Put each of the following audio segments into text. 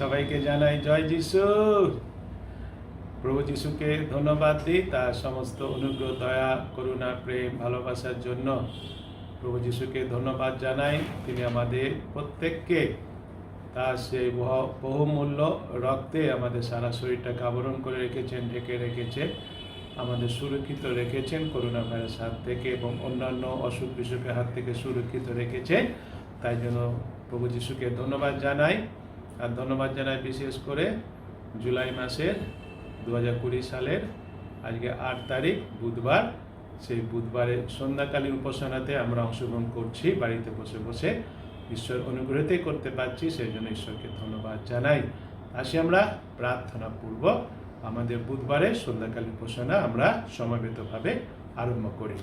সবাইকে জানাই জয় যিশু। প্রভু যিশুকে ধন্যবাদ দিই তার সমস্ত অনুগ্রহ, দয়া, করুণা, প্রেম, ভালোবাসার জন্য। প্রভু যিশুকে ধন্যবাদ জানাই, তিনি আমাদের প্রত্যেককে তার সেই বহুমূল্য রক্তে আমাদের সারা শরীরটাকে আবরণ করে রেখেছেন, ঢেকে রেখেছেন, আমাদের সুরক্ষিত রেখেছেন করোনা ভাইরাস হাত থেকে এবং অন্যান্য অসুখ বিসুখের হাত থেকে সুরক্ষিত রেখেছেন। তাই জন্য প্রভু যিশুকে ধন্যবাদ জানাই। আর ধন্যবাদ জানাই বিশেষ করে জুলাই মাসের 2020 সালের আজকে 8 তারিখ বুধবার, সেই বুধবারের সন্ধ্যাকালীন উপাসনাতে আমরা অংশগ্রহণ করছি বাড়িতে বসে বসে। ঈশ্বর অনুগ্রহতেই করতে পারছি, সেই জন্য ঈশ্বরকে ধন্যবাদ জানাই। আসি আমরা প্রার্থনা পূর্বক আমাদের বুধবারের সন্ধ্যাকালীন উপাসনা আমরা সমবেতভাবে আরম্ভ করি।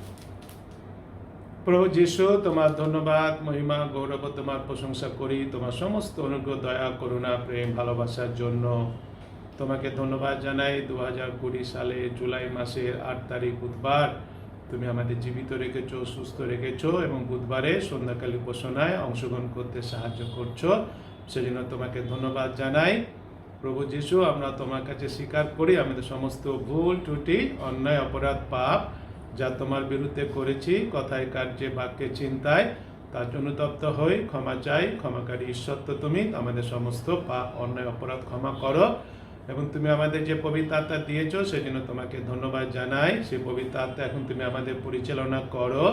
প্রভু যিশু, তোমার ধন্যবাদ, মহিমা, গৌরব, তোমার প্রশংসা করি তোমার সমস্ত অনুগ্রহ, দয়া, করুণা, প্রেম, ভালোবাসার জন্য। তোমাকে ধন্যবাদ জানাই 2020 সালে জুলাই মাসের 8 তারিখ বুধবার তুমি আমাদের জীবিত রেখেছো, সুস্থ রেখেছো এবং বুধবারে সন্ধ্যাকালীন উপাসনায় অংশগ্রহণ করতে সাহায্য করছো, সেজন্য তোমাকে ধন্যবাদ জানাই। প্রভু যিশু, আমরা তোমার কাছে স্বীকার করি আমাদের সমস্ত ভুল ত্রুটি, অন্যায়, অপরাধ, পাপ যা তোমার বিরুদ্ধে করেছি, কথায়, কার্যে, বাক্যে, চিন্তায়, তার জন্য তপ্ত হই, ক্ষমা চাই। ক্ষমাকারী ঈশ্বর তো তুমি, আমাদের সমস্ত পাপ, অন্যায়, অপরাধ ক্ষমা করো এবং তুমি আমাদের যে পবিত্র আত্মা দিয়েছো সেজন্য তোমাকে ধন্যবাদ জানাই। সেই পবিত্র আত্মা এখন তুমি আমাদের পরিচালনা করো,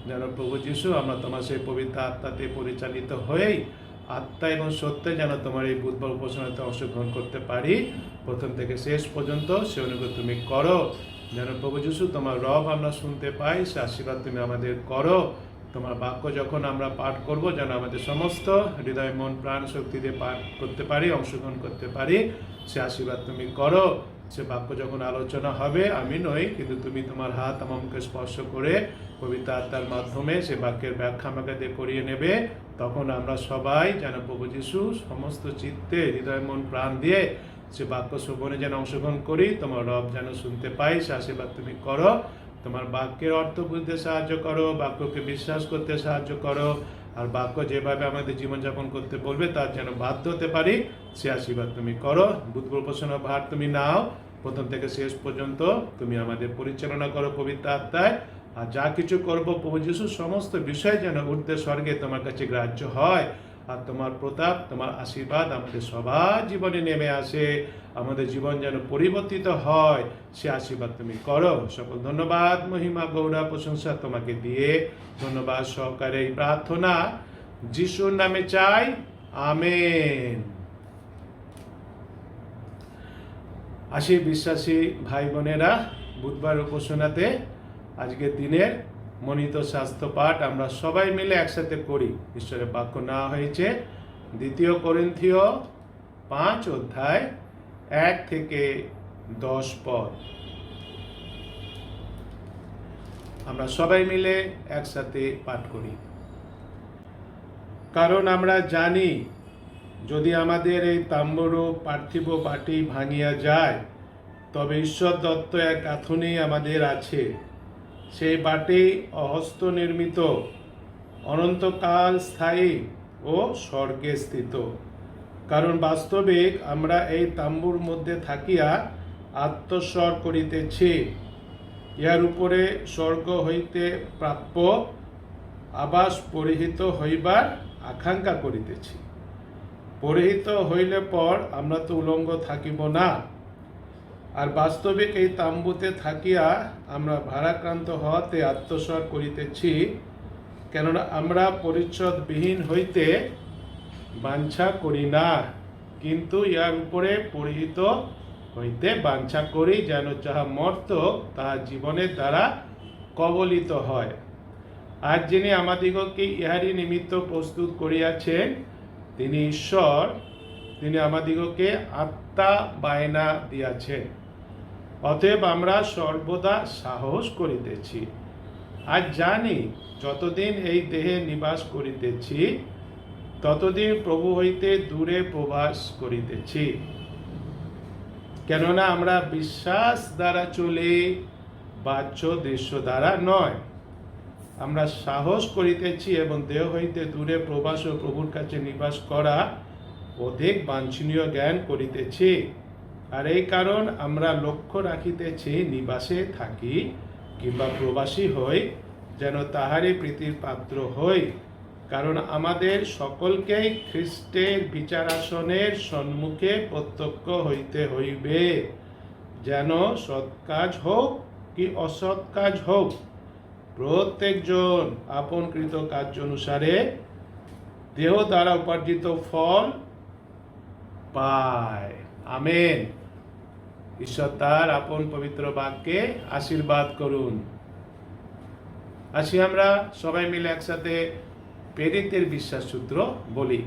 যেন প্রভু যিশু আমরা তোমার সেই পবিত্র আত্মাতে পরিচালিত হয়েই আত্মা এবং সত্যে যেন তোমার এই বুধবার উপাসনাতে অংশগ্রহণ করতে পারি প্রথম থেকে শেষ পর্যন্ত। সে অনুগ্রহ তুমি করো, যেন প্রভু যিশু তোমার রব আমরা শুনতে পাই, সে আশীর্বাদ তুমি আমাদের করো। তোমার বাক্য যখন আমরা পাঠ করব যেন আমাদের সমস্ত হৃদয়, মন, প্রাণ, শক্তি দিয়ে পাঠ করতে পারি, অংশগ্রহণ করতে পারি, সে আশীর্বাদ তুমি করো। সে বাক্য যখন আলোচনা হবে আমি নই, কিন্তু তুমি তোমার হাত আমাকে স্পর্শ করে পবিত্র আত্মার মাধ্যমে সে বাক্যের ব্যাখ্যা আমাকে দিয়ে করিয়ে নেবে। তখন আমরা সবাই যেন প্রভু যিশু সমস্ত চিত্তে, হৃদয়, মন, প্রাণ দিয়ে সে বাক্য শ্রবণে যেন অংশগ্রহণ করি, তোমার রব যেন শুনতে পাই, সে আশীর্বাদ তুমি করো। তোমার বাক্যের অর্থ বুঝতে সাহায্য করো, বাক্যকে বিশ্বাস করতে সাহায্য করো, আর বাক্য যেভাবে আমাদের জীবনযাপন করতে বলবে তার যেন বাধ্য হতে পারি, সে আশীর্বাদ তুমি করো। বুধবার উপাসনার ভার তুমি নাও, প্রথম থেকে শেষ পর্যন্ত তুমি আমাদের পরিচালনা করো পবিত্র আত্মায়। আর যা কিছু করবো প্রভু যিশু সমস্ত বিষয় যেন ঊর্ধ্বে স্বর্গে তোমার কাছে গ্রাহ্য হয়, আর তোমার প্রতাপ, তোমার আশীর্বাদ আমাদের সবার জীবনে নেমে আসে, আমাদের জীবন যেন পরিবর্তিত হয়, সে আশীর্বাদ তুমি করো। সকল ধন্যবাদ, মহিমা, গৌরব, প্রশংসা তোমাকে দিয়ে ধন্যবাদ সহকারে এই প্রার্থনা যিশুর নামে চাই, আমেন। আসি বিশ্বাসী ভাই বোনেরা, বুধবার উপাসনাতে আজকের দিনের মনোনীত শাস্ত্র পাঠ আমরা সবাই মিলে একসাথে করি। ঈশ্বরের বাক্য নেওয়া হয়েছে 2 করিন্থীয় 5 অধ্যায় 1 থেকে 10 পদ। আমরা সবাই মিলে একসাথে পাঠ করি। কারণ আমরা জানি যদি আমাদের এই তাম্ররূপ পার্থিব বাটি ভাঙিয়া যায়, তবে ঈশ্বর দত্ত এক গাঁথুনি আমাদের আছে, সেই বাটি অহস্ত নির্মিত, অনন্তকাল স্থায়ী ও স্বর্গে স্থিত। কারণ বাস্তবিক আমরা এই তাম্বুর মধ্যে থাকিয়া আত্মস্বর করিতেছি, ইহার উপরে স্বর্গ হইতে প্রাপ্য আবাস পরিহিত হইবার আকাঙ্ক্ষা করিতেছি। পরিহিত হইলে পর আমরা তো উলঙ্গ থাকিব না। আর বাস্তবিক এই তাম্বুতে থাকিয়া আমরা ভারাক্রান্ত হওয়াতে আত্মস্বর করিতেছি, কেননা আমরা পরিচ্ছদবিহীন হইতে বাঞ্ছা করি না, কিন্তু ইহার উপরে পরিহিত হইতে বাঞ্ছা করি, যেন যাহা মর্ত তাহা জীবনের দ্বারা কবলিত হয়। আর যিনি আমাদিগকে ইহারই নিমিত্ত প্রস্তুত করিয়াছেন তিনি ঈশ্বর, তিনি আমাদিগকে আত্মা বায়না দিয়াছেন। অতএব আমরা সর্বদা সাহস করিতেছি, আর জানি যতদিন এই দেহে নিবাস করিতেছি ততদিন প্রভু হইতে দূরে প্রবাস করিতেছি। কেননা আমরা বিশ্বাস দ্বারা চলি, বাহ্য দৃশ্য দ্বারা নয়। আমরা সাহস করিতেছি এবং দেহ হইতে দূরে প্রবাস ও প্রভুর কাছে নিবাস করা অধিক বাঞ্ছনীয় জ্ঞান করিতেছি। আর এই কারণ আমরা লক্ষ্য রাখিতেছি, নিবাসে থাকি কিংবা প্রবাসী হই, যেন তাহারই প্রীতির পাত্র হই। কারণ আমাদের সকলকেই খ্রিস্টের বিচারাসনের সম্মুখে প্রত্যক্ষ হইতে হইবে, যেন সৎ কাজ হোক কি অসৎ কাজ হোক, প্রত্যেকজন আপন কৃত কার্য অনুসারে দেহ দ্বারা উপার্জিত ফল পায়। আমেন। ঈশ্বর তার আপন পবিত্র বাক্যে আশীর্বাদ করুন। আসি আমরা সবাই মিলে একসাথে প্রেরিতের বিশ্বাস সূত্র বলি।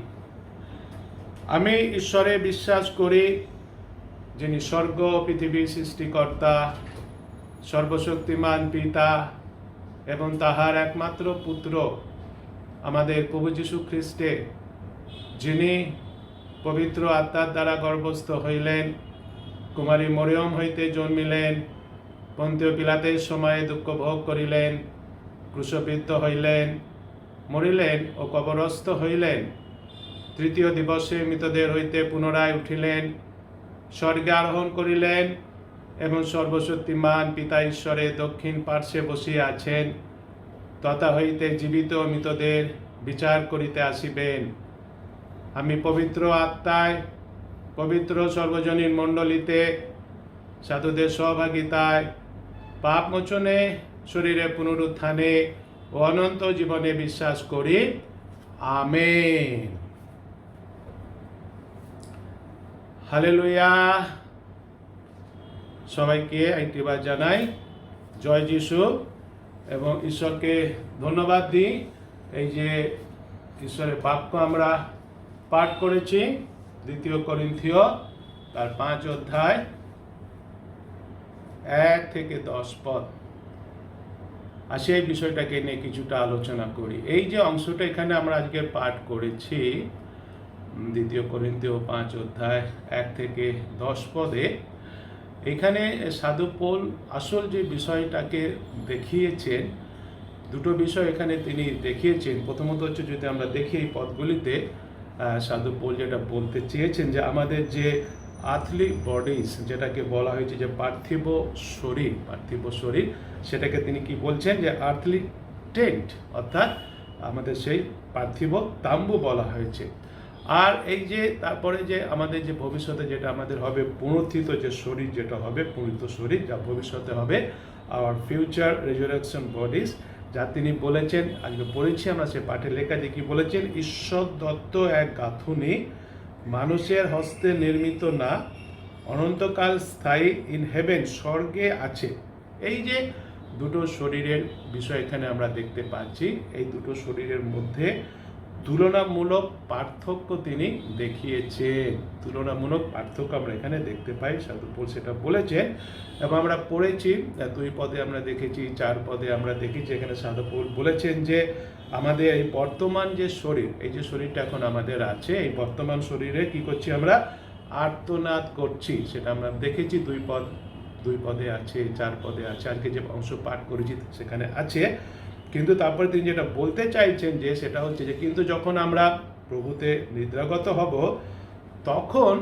আমি ঈশ্বরে বিশ্বাস করি, যিনি স্বর্গ পৃথিবীর সৃষ্টিকর্তা, সর্বশক্তিমান পিতা এবং তাহার একমাত্র পুত্র আমাদের প্রভু যীশু খ্রিস্টে, যিনি পবিত্র আত্মার দ্বারা গর্ভস্থ হইলেন, কুমারী মরিয়ম হইতে জন্মিলেন, পন্তীয় পিলাতের সময়ে দুঃখ ভোগ করিলেন, ক্রুশবিদ্ধ হইলেন, মরিলেন ও কবরস্থ হইলেন, তৃতীয় দিবসে মৃতদের হইতে পুনরায় উঠিলেন, স্বর্গে আরোহণ করিলেন এবং সর্বশক্তিমান পিতা ঈশ্বরের দক্ষিণ পার্শ্বে বসিয়া আছেন, তথা হইতে জীবিত ও মৃতদের বিচার করিতে আসিবেন। আমি পবিত্র আত্মায়, পবিত্র সর্বজনীন মণ্ডলীতে, সাধুদের সহভাগিতায়, পাপ মোচনে, শরীরে পুনরুত্থানে ও অনন্ত জীবনে বিশ্বাস করি। আমেন। হালেলুয়া। সবাইকে আইটিবার জানাই জয় যিশু এবং ঈশ্বরকে ধন্যবাদ দিই। এই যে ঈশ্বরের বাক্য আমরা পাঠ করেছি, 2 করিন্থীয় তার 5 অধ্যায় 1 থেকে 10 পদ। আর সেই বিষয়টাকে নিয়ে কিছুটা আলোচনা করি। এই যে অংশটা এখানে আমরা আজকে পাঠ করেছি, 2 করিন্থীয় 5 অধ্যায় 1 থেকে 10 পদে, এখানে সাধু পৌল আসল যে বিষয়টাকে দেখিয়েছেন, দুটো বিষয় এখানে তিনি দেখিয়েছেন। প্রথমত হচ্ছে, যদি আমরা দেখি এই পদগুলিতে, সাধু পৌল যেটা বলতে চেয়েছেন যে আমাদের যে আর্থলি বডিজ, যেটাকে বলা হয়েছে যে পার্থিব শরীর, সেটাকে তিনি কি বলছেন যে আর্থলি টেন্ট, অর্থাৎ আমাদের সেই পার্থিব তাম্বু বলা হয়েছে। আর এই যে তারপরে যে আমাদের যে ভবিষ্যতে যেটা আমাদের হবে, পুনরুত্থিত যে শরীর যেটা হবে, পুনরুত্থিত শরীর যা ভবিষ্যতে হবে, আওয়ার ফিউচার রেজারেকশন বডিজ, যা তিনি বলেছেন, আজকে পড়েছি আমরা সে পাঠে লেখা, যে কি বলেছেন, ঈশ্বর দত্ত এক গাঁথুনি, মানুষের হস্তে নির্মিত না, অনন্তকাল স্থায়ী, ইন হেভেন, স্বর্গে আছে। এই যে দুটো শরীরের বিষয় এখানে আমরা দেখতে পাচ্ছি, এই দুটো শরীরের মধ্যে তুলনামূলক পার্থক্য তিনি দেখিয়েছেন। তুলনামূলক পার্থক্য আমরা এখানে দেখতে পাই, সাধু পৌল সেটা বলেছেন। এবং আমরা পড়েছি 2 পদে আমরা দেখেছি, 4 পদে আমরা দেখেছি, এখানে সাধু পৌল বলেছেন যে আমাদের এই বর্তমান যে শরীর, এই যে শরীরটা এখন আমাদের আছে, এই বর্তমান শরীরে কি করছি আমরা, আর্তনাদ করছি। সেটা আমরা দেখেছি 2 পদে আছে, 4 পদে আছে, আজকে যে অংশ পাঠ করেছি সেখানে আছে। কিন্তু তারপরে তিনি যেটা বলতে চাইছেন যে সেটা হচ্ছে যে, কিন্তু যখন আমরা প্রভুতে নিদ্রাগত হব, তখন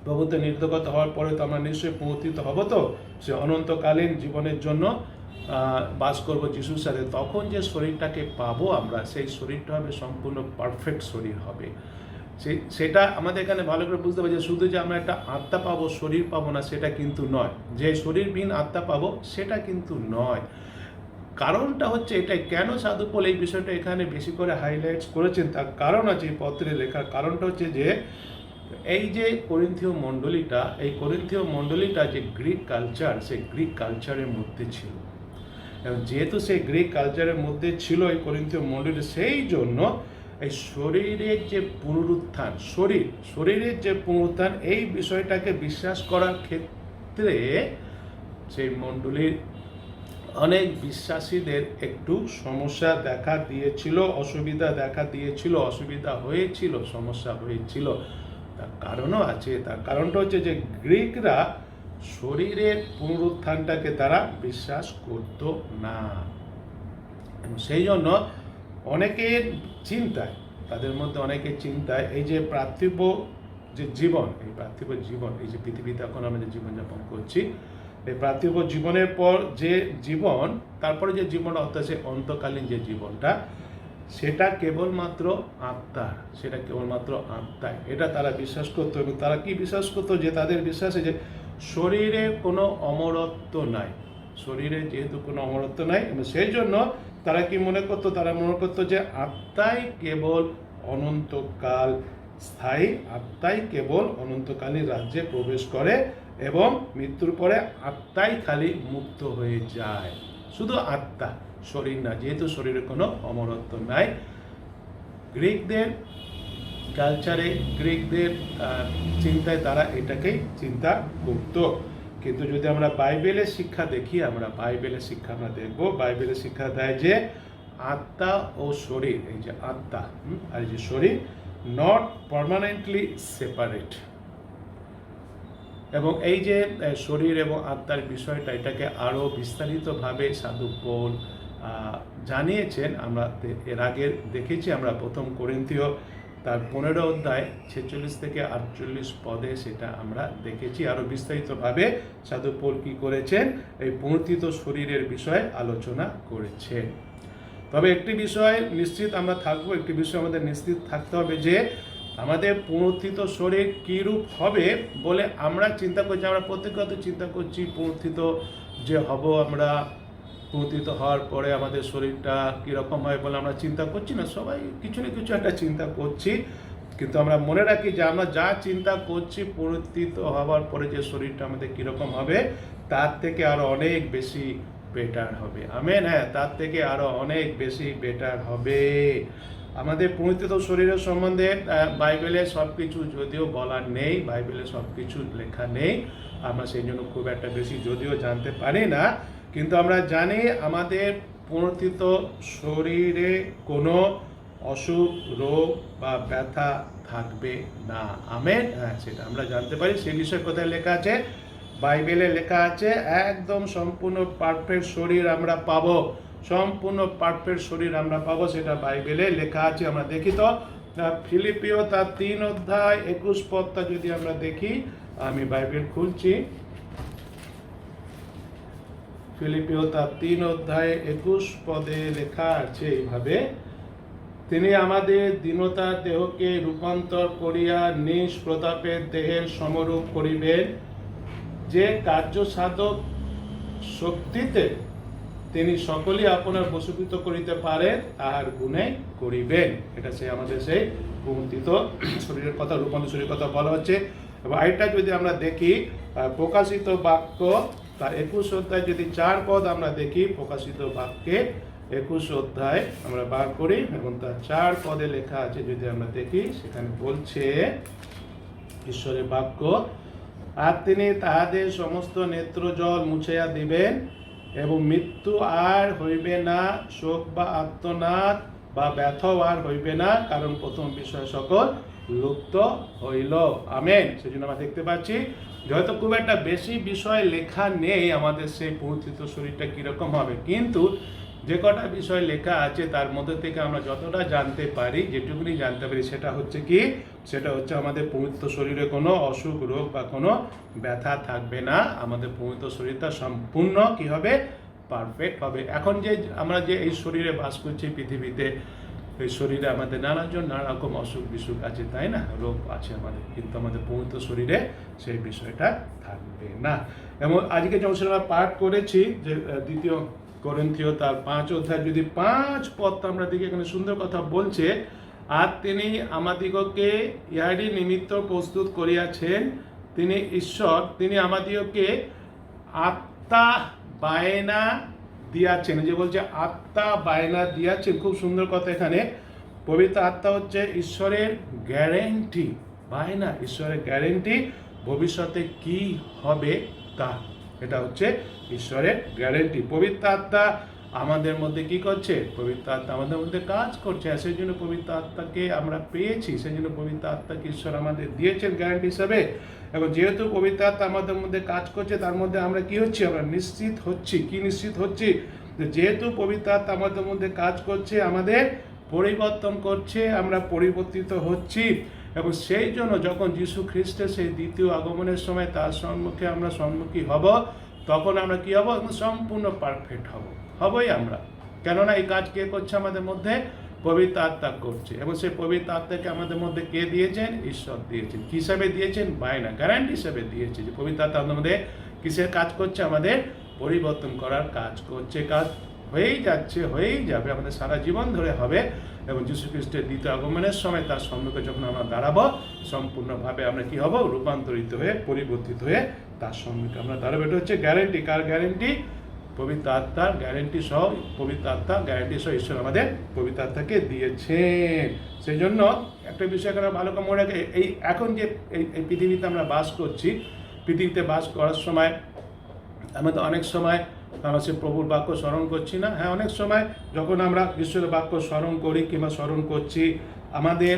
প্রভুতে নিদ্রাগত হওয়ার পরে তো আমরা নিশ্চয়ই পুনরুত্থিত হব, তো সে অনন্তকালীন জীবনের জন্য বাস করব যিশুর সাথে। তখন যে শরীরটাকে পাবো আমরা, সেই শরীরটা হবে সম্পূর্ণ পারফেক্ট শরীর হবে। সেটা আমাদের এখানে ভালো করে বুঝতে হবে যে শুধু যে আমরা একটা আত্মা পাবো, শরীর পাবো না, সেটা কিন্তু নয়। যে শরীরবিহীন আত্মা পাবো, সেটা কিন্তু নয়। কারণটা হচ্ছে এটাই। কেন সাধু পৌল এই বিষয়টা এখানে বেশি করে হাইলাইটস করেছেন, তার কারণ আছে এই পত্রে লেখার কারণটা হচ্ছে যে এই যে করিন্থীয় মণ্ডলীটা, এই করিন্থীয় মণ্ডলীটা যে গ্রিক কালচার, সেই গ্রিক কালচারের মধ্যে ছিল। এবং যেহেতু সেই গ্রিক কালচারের মধ্যে ছিল এই করিন্থীয় মণ্ডলী, সেই জন্য এই শরীরের যে পুনরুত্থান, শরীরের যে পুনরুত্থান, এই বিষয়টাকে বিশ্বাস করার ক্ষেত্রে সেই মণ্ডলীর অনেক বিশ্বাসীদের একটু সমস্যা দেখা দিয়েছিল, অসুবিধা হয়েছিল, সমস্যা হয়েছিল। তার কারণও আছে। তার কারণটা হচ্ছে যে গ্রিকরা শরীরের পুনরুত্থানটাকে তারা বিশ্বাস করত না। সেই জন্য অনেকের চিন্তায় তাদের মধ্যে অনেকে চিন্তায় এই যে পার্থিব যে জীবন, এই পার্থিব জীবন, এই যে পৃথিবীতে এখন আমরা যে জীবনযাপন করছি, এই পার্থিব জীবনের পর যে জীবন, তারপরে যে জীবন অর্থাৎ সে অন্তকালীন যে জীবনটা, সেটা কেবলমাত্র আত্মার, সেটা কেবলমাত্র আত্মায়, এটা তারা বিশ্বাস করতো। এবং তারা কি বিশ্বাস করতো, যে তাদের বিশ্বাসে যে শরীরে কোনো অমরত্ব নাই, শরীরে যেহেতু কোনো অমরত্ব নাই, এবং সেই জন্য তারা কি মনে করতো, তারা মনে করতো যে আত্মাই কেবল অনন্তকাল স্থায়ী, আত্মাই কেবল অনন্তকালীন রাজ্যে প্রবেশ করে এবং মৃত্যুর পরে আত্মাই খালি মুক্ত হয়ে যায়, শুধু আত্মা, শরীর না, যেহেতু শরীরে কোনো অমরত্ব নাই। গ্রিকদের কালচারে, গ্রিকদের চিন্তায় তারা এটাকেই চিন্তা করত। কিন্তু যদি আমরা বাইবেলের শিক্ষা দেখি, আমরা বাইবেলের শিক্ষা আমরা দেখব, বাইবেলের শিক্ষা দেয় যে আত্মা ও শরীর, এই যে আত্মা আর এই যে শরীর, নট পার্মানেন্টলি সেপারেট। এবং এই যে শরীর এবং আত্মার বিষয়টা, এটাকে আরও বিস্তারিতভাবে সাধু পৌল জানিয়েছেন। আমরা এর আগে দেখেছি, আমরা প্রথম করিন্থীয় তার 15 অধ্যায় 46 থেকে 48 পদে সেটা আমরা দেখেছি। আরও বিস্তারিতভাবে সাধু পৌল কি করেছেন, এই পুনরুত্থিত শরীরের বিষয়ে আলোচনা করেছেন। তবে একটি বিষয় নিশ্চিত আমরা থাকবো, একটি বিষয় আমাদের নিশ্চিত থাকতে হবে, যে আমাদের পুনরুত্থিত শরীর কীরূপ হবে বলে আমরা চিন্তা করছি। আমরা প্রত্যেকত চিন্তা করছি পুনরুত্থিত যে হব, আমরা পুনরুত্থিত হওয়ার পরে আমাদের শরীরটা কীরকম হয় বলে আমরা চিন্তা করছি না? সবাই কিছু না কিছু একটা চিন্তা করছি, কিন্তু আমরা মনে রাখি যে আমরা যা চিন্তা করছি পুনরুত্থিত হওয়ার পরে যে শরীরটা আমাদের কীরকম হবে, তার থেকে আরও অনেক বেশি বেটার হবে। আমেন। হ্যাঁ, তার থেকে আরও অনেক বেশি বেটার হবে। আমাদের পুনরুত্থিত শরীরের সম্বন্ধে বাইবেলে সব কিছু যদিও বলার নেই, বাইবেলে সব কিছু লেখা নেই, আমরা সেই জন্য খুব একটা বেশি যদিও জানতে পারি না, কিন্তু আমরা জানি আমাদের পুনরুত্থিত শরীরে কোনো অসুখ, রোগ বা ব্যথা থাকবে না। আমেন। হ্যাঁ, সেটা আমরা জানতে পারি। সেই বিষয়ে কোথায় লেখা আছে? বাইবেলে লেখা আছে, একদম সম্পূর্ণ পারফেক্ট শরীর আমরা পাবো, সম্পূর্ণ পারফেক্ট শরীর আমরা পাবো, সেটা বাইবেলে লেখা আছে। আমরা দেখি তো ফিলিপিও তার 3 অধ্যায় 21 পদটা যদি আমরা দেখি, আমি বাইবেল খুলছি। ফিলিপিও তার 3 অধ্যায় 21 পদে লেখা আছে এইভাবে, তিনি আমাদের দীনতার দেহকে রূপান্তর করিয়া নিজ প্রতাপের দেহের সমরূপ করিবেন, যে কার্য সাধক শক্তিতে তিনি সকলেই আপনার বশীভূত করিতে পারেন, তাহার গুণে করিবেন। এটা সে আমাদের সেই পুনরুত্থিত শরীরের কথা, রূপান্তর শরীরের কথা বলা হচ্ছে। এবং এটা যদি আমরা দেখি প্রকাশিত বাক্য তার 21 অধ্যায় যদি 4 পদ আমরা দেখি, প্রকাশিত বাক্যে 21 অধ্যায় আমরা বার করি এবং তার 4 পদে লেখা আছে, যদি আমরা দেখি, সেখানে বলছে ঈশ্বরের বাক্য, আর তিনি তাহাদের সমস্ত নেত্র জল মুছাইয়া দিবেন এবং মৃত্যু আর হইবে না, শোক বা আর্তনাদ বা ব্যথাও আর হইবে না, কারণ প্রথম বিষয় সকল লুপ্ত হইল। আমেন। সেজন্য আমরা দেখতে পাচ্ছি হয়তো খুব একটা বেশি বিষয় লেখা নেই আমাদের সেই পুনরুত্থিত শরীরটা কীরকম হবে, কিন্তু যে কটা বিষয় লেখা আছে তার মধ্যে থেকে আমরা যতটা জানতে পারি, যেটুকুনি জানতে পারি, সেটা হচ্ছে কি, সেটা হচ্ছে আমাদের পুনরুত্থিত শরীরে কোনো অসুখ, রোগ বা কোনো ব্যথা থাকবে না। আমাদের পুনরুত্থিত শরীরটা সম্পূর্ণ কি হবে, পারফেক্ট হবে। এখন যে আমরা যে এই শরীরে বাস করছি পৃথিবীতে, এই শরীরে আমাদের নানা রকম অসুখ বিসুখ আছে, তাই না, রোগ আছে আমাদের, কিন্তু আমাদের পুনরুত্থিত শরীরে সেই বিষয়টা থাকবে না। এবং আজকে যখন আমরা পাঠ করেছি যে 2 করিন্থীয় তার 5 অধ্যায় যদি 5 পদটা আমরা দেখি, এখানে সুন্দর কথা বলছে, আর তিনি আমাদিগকে ইহারই নিমিত্ত প্রস্তুত করিয়াছেন, তিনি ঈশ্বর, তিনি আমাদিগকে আত্মা বায়না দিয়াছেন। যে বলছে আত্মা বায়না দিয়াছেন, খুব সুন্দর কথা। এখানে পবিত্র আত্মা হচ্ছে ঈশ্বরের গ্যারেন্টি, বায়না, ঈশ্বরের গ্যারেন্টি ভবিষ্যতে কি হবে তা, এটা হচ্ছে ঈশ্বরের গ্যারেন্টি। পবিত্র আত্মা আমাদের মধ্যে কি করছে? পবিত্র আত্মা আমাদের মধ্যে কাজ করছে, সেই জন্য পবিত্র আত্মাকে আমরা পেয়েছি, সেই জন্য পবিত্র আত্মাকে ঈশ্বর আমাদের দিয়েছেন গ্যারেন্টি হিসাবে। এবং যেহেতু পবিত্র আত্মা আমাদের মধ্যে কাজ করছে, তার মধ্যে আমরা কি হচ্ছি, আমরা নিশ্চিত হচ্ছি। কি নিশ্চিত হচ্ছি? যেহেতু পবিত্র আত্মা আমাদের মধ্যে কাজ করছে, আমাদের পরিবর্তন করছে, আমরা পরিবর্তিত হচ্ছি। এবং সেই জন্য যখন যীশু খ্রিস্টের সেই দ্বিতীয় আগমনের সময় তার সম্মুখে আমরা সম্মুখী হব, তখন আমরা কি হব? সম্পূর্ণ পারফেক্ট হবই আমরা। কেননা এই কাজ কে করছে আমাদের মধ্যে? পবিত্র আত্মা করছে। এবং সেই পবিত্র আত্মাকে আমাদের মধ্যে কে দিয়েছেন? ঈশ্বর দিয়েছেন। কি হিসাবে দিয়েছেন? বায়না, গ্যারান্টি হিসাবে দিয়েছে যে পবিত্র আত্মা আমাদের মধ্যে কিসের কাজ করছে? আমাদের পরিবর্তন করার কাজ করছে। কাজ হয়েই যাচ্ছে, হয়েই যাবে, আমাদের সারা জীবন ধরে হবে। এবং যীশু খ্রিস্টের দ্বিতীয় আগমনের সময় তার সম্মুখে যখন আমরা দাঁড়াবো, সম্পূর্ণভাবে আমরা কি হব? রূপান্তরিত হয়ে, পরিবর্তিত হয়ে তার সম্মুখে আমরা দাঁড়াবো। এটা হচ্ছে গ্যারেন্টি। কার গ্যারেন্টি? পবিত্র আত্মার গ্যারেন্টি সহ। পবিত্র আত্মা গ্যারেন্টি সহ ঈশ্বর আমাদের পবিত্র আত্মাকে দিয়েছেন। সেই জন্য একটা বিষয় এখানে ভালো করে মনে রাখে, এই এখন যে এই পৃথিবীতে আমরা বাস করছি, পৃথিবীতে বাস করার সময় আমাদের অনেক সময় আমরা সে প্রভুর বাক্য স্মরণ করছি না। হ্যাঁ, অনেক সময় যখন আমরা ঈশ্বরের বাক্য স্মরণ করি কিংবা স্মরণ করছি, আমাদের